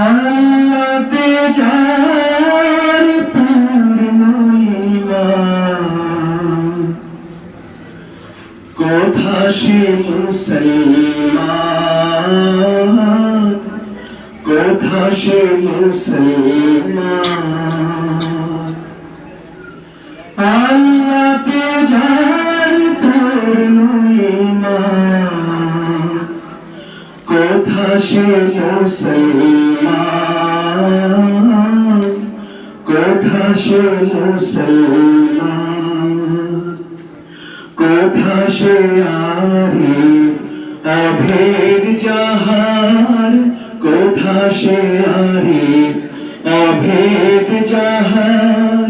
আল্লাহতে যার পূর্ণ ঈমান, কোথা সে মুসলমান, কোথা সে মুসলমান। আল্লাহতে যার পূর্ণ ঈমান, কোথা সে মুসলমান, কোথা সে মুসলমান। কোথা সে আরিফ অভেদ যাহার, কোথা সে আরিফ অভেদ যাহার।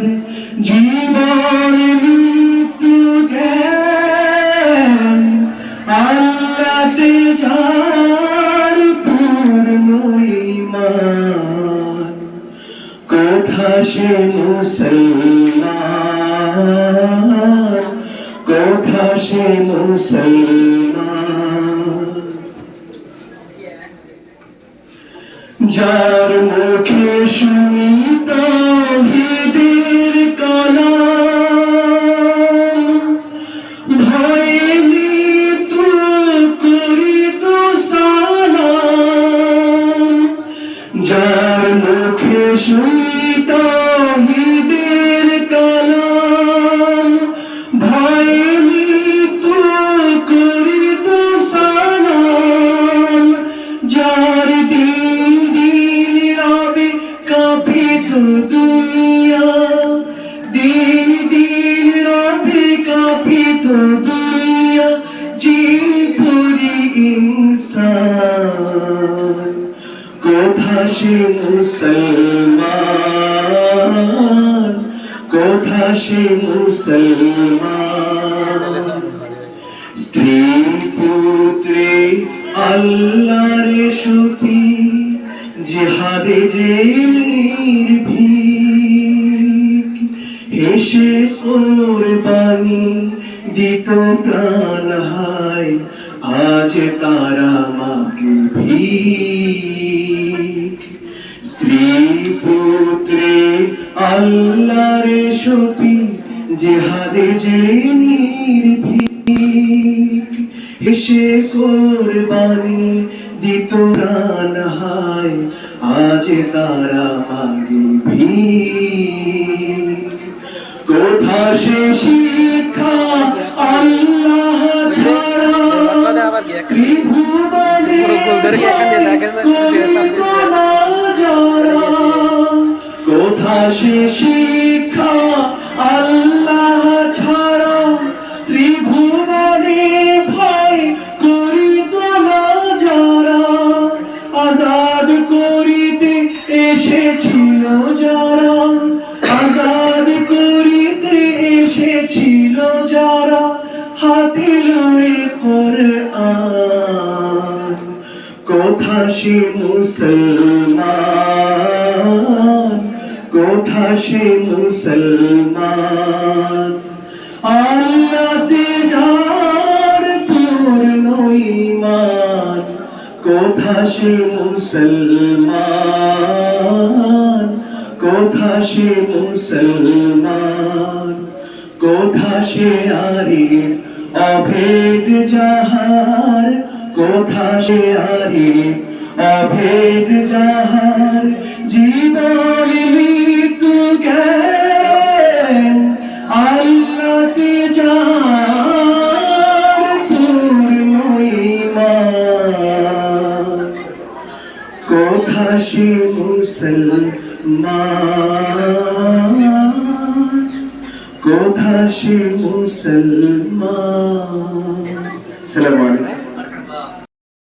জীবন মৃত্যু জ্ঞান আল্লাহতে যার পূর্ণ ঈমান, কোথা সে মুসলমান, কোথা সে মুসলমান। যার মুখে শুনি তাওহীদের কালাম, ভয়ে মৃত্যু করিত সালাম। যার মুখে শুনি তাওহীদের কালাম, ভয়ে মৃত্যু করিত সালাম। যার দিন দিন রবে কাঁপিত দুনিয়া, দিন দিন রবে কাঁপিত দুনিয়া। জিন পুরি ইনসান, কোথা সে মুসলমান, কোথা সে মুসলমান। স্ত্রী পুত্রে আল্লাহর সখী, জিহাদে যে নির্ভীক। হেসে কোরবানি দিত প্রাণ হায়, আজ তারা মাকে ভিক। স্ত্রী পুত্রে আল্লাহর সখী, জিহাদে যে নির্ভীক। হেসে কোরবানি দিত প্রাণ হায়, আজ তারা মাকে ভিক। কোথা সে শিক্ষা আল্লাহ ছাড়া, ত্রিভুবনে কোথা সে শিক্ষা আল্লাহ ছাড়া, ত্রিভুবনে ভয় করিত না যারা। আজাদ করিতে এসেছিল যারা, আজাদ করিতে এসেছিল যারা। হাতে লয়ে কোরআন, কোথা সে মুসলমান, কোথা সে মুসলমান। আল্লাহতে যার পূর্ণ ঈমান, কোথা সে মুসলমান, কোথা সে মুসলমান। কোথা সে আরিফ অভেদ যাহার, কোথা সে আরিফ অভেদ যাহার। জীবন মৃত্যু জ্ঞান আল্লাহতে যার পূর্ণ ঈমান, কোথা সে মুসলমান, কোথা সে মুসলমান। আসসালামু আলাইকুম।